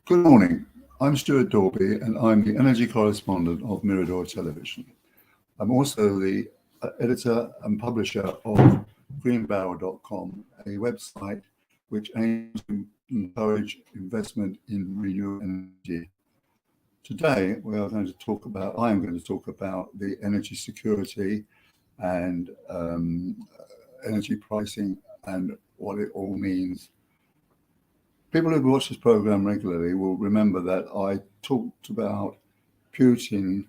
Good morning. I'm Stuart Dorby, and I'm the energy correspondent of Mirador Television. I'm also the editor and publisher of greenbarrel.com, a website which aims to encourage investment in renewable energy. Today, I am going to talk about the energy security and energy pricing and what it all means. People who watch this program regularly will remember that I talked about Putin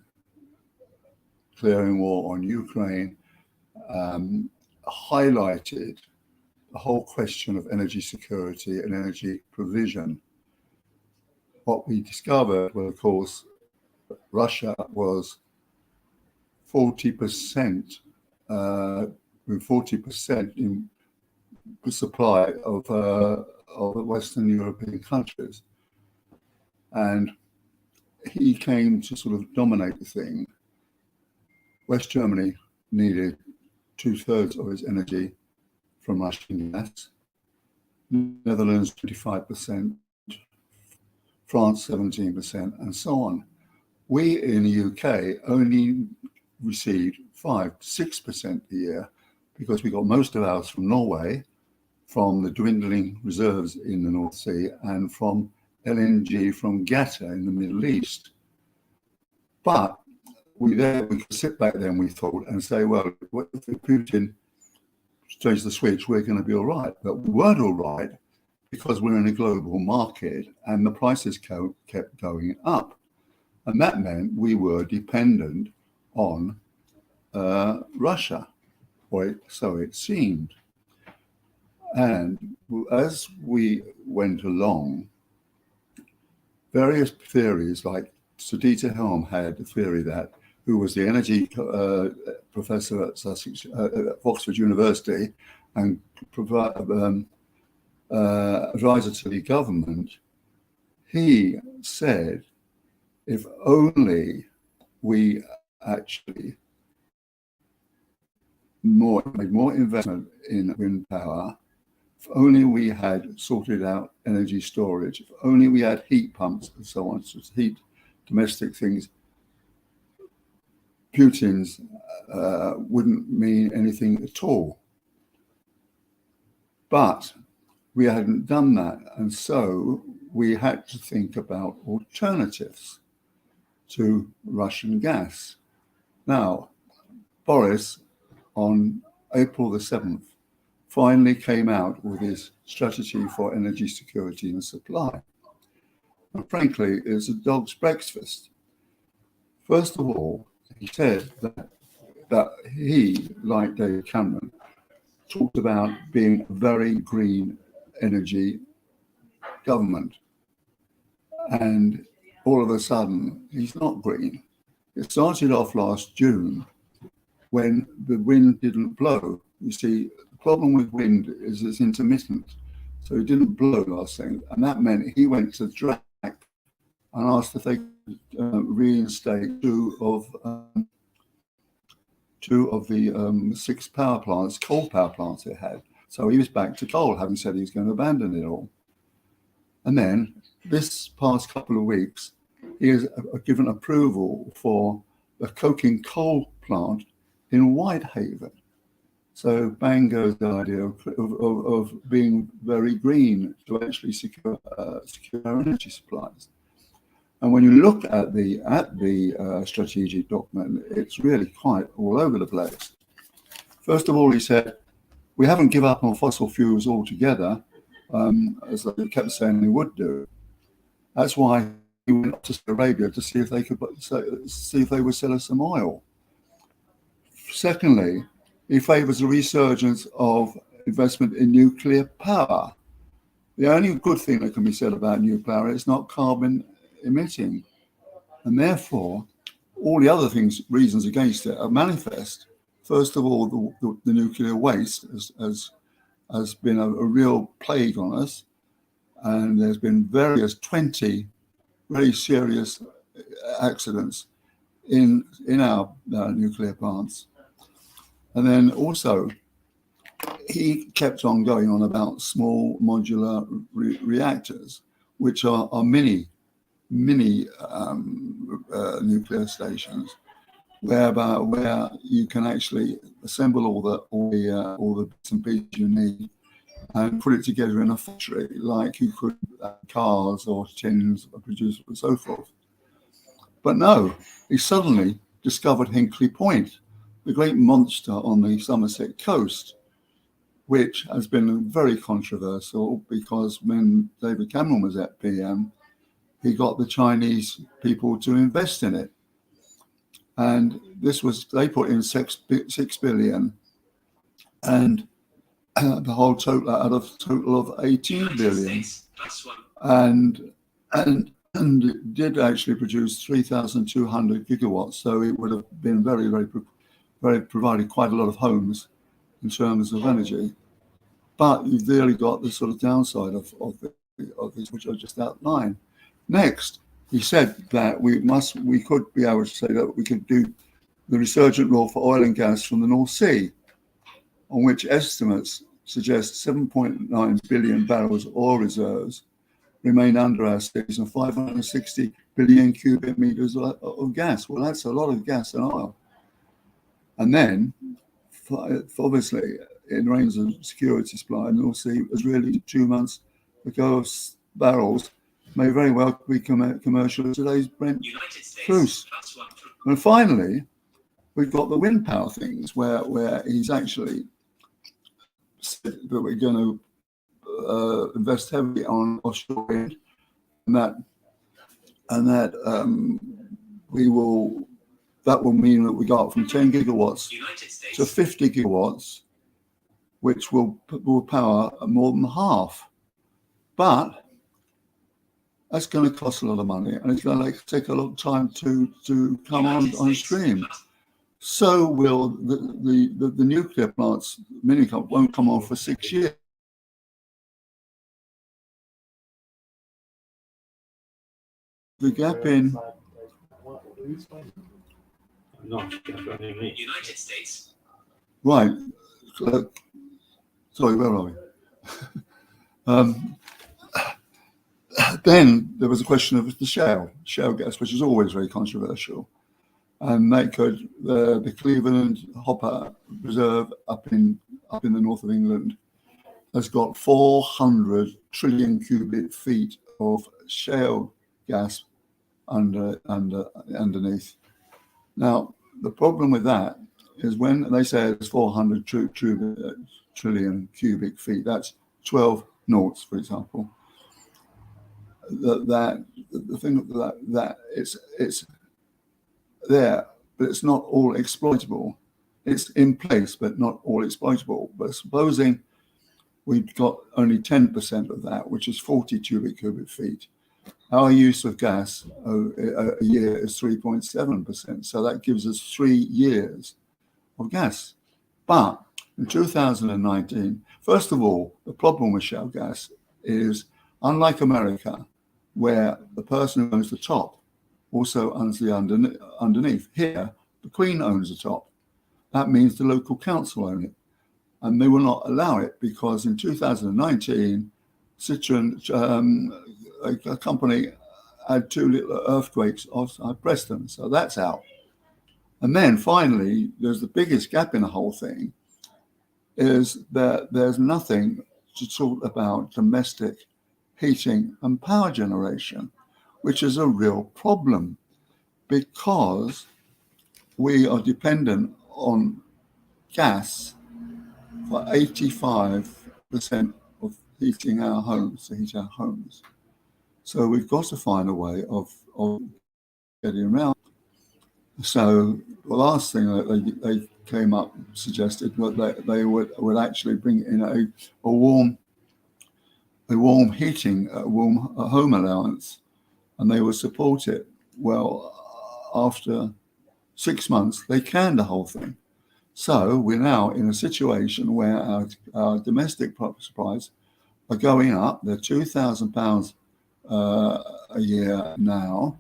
declaring war on Ukraine, highlighted the whole question of energy security and energy provision. What we discovered was, of course, Russia was 40% in the supply of the Western European countries. And he came to sort of dominate the thing. West Germany needed 2/3 of its energy from Russian gas, Netherlands 25%, France 17%, and so on. We in the UK only received 5-6% a year because we got most of ours from Norway, from the dwindling reserves in the North Sea, and from LNG from Qatar in the Middle East. But we could sit back there, and we thought, and say, well, if Putin changes the switch, we're going to be all right. But we weren't all right because we're in a global market and the prices kept going up. And that meant we were dependent on Russia, or so it seemed. And as we went along, various theories, like Sudhita Helm had a theory who was the energy professor at Sussex, Oxford University, and advisor to the government. He said, if only we actually made more investment in wind power, if only we had sorted out energy storage, if only we had heat pumps and so on, so heat domestic things, Putin's wouldn't mean anything at all. But we hadn't done that, and so we had to think about alternatives to Russian gas. Now, Boris, on April the 7th, finally came out with his strategy for energy security and supply. And frankly, it's a dog's breakfast. First of all, he said that he, like David Cameron, talked about being a very green energy government. And all of a sudden, he's not green. It started off last June when the wind didn't blow. You see, the problem with wind is it's intermittent. So it didn't blow last thing. And that meant he went to DRAC and asked if they could reinstate two of the 6 power plants, coal power plants it had. So he was back to coal, having said he was going to abandon it all. And then this past couple of weeks, he has given approval for a coking coal plant in Whitehaven. So bang goes the idea of being very green to actually secure our energy supplies. And when you look at the strategic document, it's really quite all over the place. First of all, he said, we haven't given up on fossil fuels altogether, as they kept saying they would do. That's why he went up to Saudi Arabia to see if they would sell us some oil. Secondly, he favours a resurgence of investment in nuclear power. The only good thing that can be said about nuclear power is it's not carbon emitting, and therefore all the other reasons against it are manifest. First of all, the nuclear waste has been a real plague on us, and there's been 20 very serious accidents in our nuclear plants. And then also, he kept on going on about small modular reactors. which are mini nuclear stations, where you can actually assemble all the bits and pieces you need and put it together in a factory like you could cars or tins or producers and so forth. But no, he suddenly discovered Hinkley Point, the great monster on the Somerset coast, which has been very controversial because when David Cameron was at PM, he got the Chinese people to invest in it. And they put in 6 billion, and the whole total out of total of 18 billion. And it did actually produce 3,200 gigawatts. So it would have been very provided quite a lot of homes in terms of energy. But you've really got the sort of downside of these, which I just outlined. Next, he said that we could be able to say that we could do the resurgent role for oil and gas from the North Sea, on which estimates suggest 7.9 billion barrels of oil reserves remain under our seas and 560 billion cubic meters of gas. Well, that's a lot of gas and oil. And then, obviously, in terms of security supply, the North Sea was really 2 months ago. Barrels may very well be commercial today's Brent cruise. And finally, we've got the wind power things where he's actually said that we're going to invest heavily on offshore wind, and that will mean that we got from 10 gigawatts to 50 gigawatts, which will power more than half. But that's going to cost a lot of money, and it's going to take a long time to come on stream. So will the nuclear plants, won't come on for 6 years. The gap in United States. Right. Sorry, where are we? Then there was a question of the shale gas, which is always very controversial. And they could the Cleveland Hopper Reserve up in the north of England has got 400 trillion cubic feet of shale gas underneath. Now, the problem with that is when they say it's 400 trillion cubic feet, that's 12 noughts, for example. The thing that it's there, but it's not all exploitable. It's in place, but not all exploitable. But supposing we've got only 10% of that, which is 40 cubic feet, our use of gas a year is 3.7%. So that gives us 3 years of gas. But in 2019, first of all, the problem with shale gas is, unlike America, where the person who owns the top also owns the underneath. Here, the Queen owns the top. That means the local council own it. And they will not allow it because in 2019, Citroen, a company, had 2 little earthquakes outside Preston. So that's out. And then finally, there's the biggest gap in the whole thing, is that there's nothing to talk about domestic heating and power generation, which is a real problem because we are dependent on gas for 85% of heating our homes, to heat our homes. So we've got to find a way of getting around. So the last thing that they came up suggested was that they would actually bring in a warm heating, warm home allowance, and they would support it. Well, after 6 months, they canned the whole thing. So we're now in a situation where our domestic supplies are going up. They're £2,000 a year now.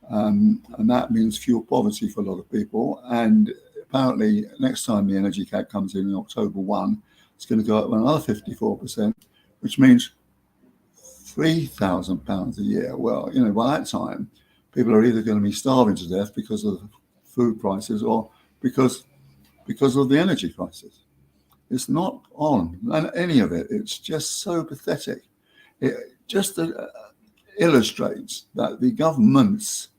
And that means fuel poverty for a lot of people. And apparently, next time the energy cap comes in October 1, it's going to go up another 54%, which means £3,000 a year. Well, by that time, people are either going to be starving to death because of food prices or because of the energy crisis. It's not on any of it. It's just so pathetic. It just illustrates that the governments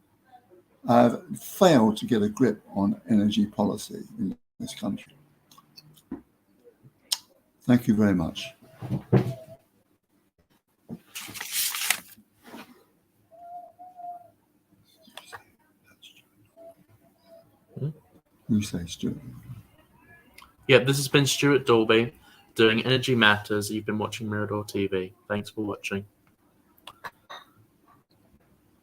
have failed to get a grip on energy policy in this country. Thank you very much. You say, Stuart? Yeah, this has been Stuart Dalby doing Energy Matters. You've been watching Mirador TV. Thanks for watching.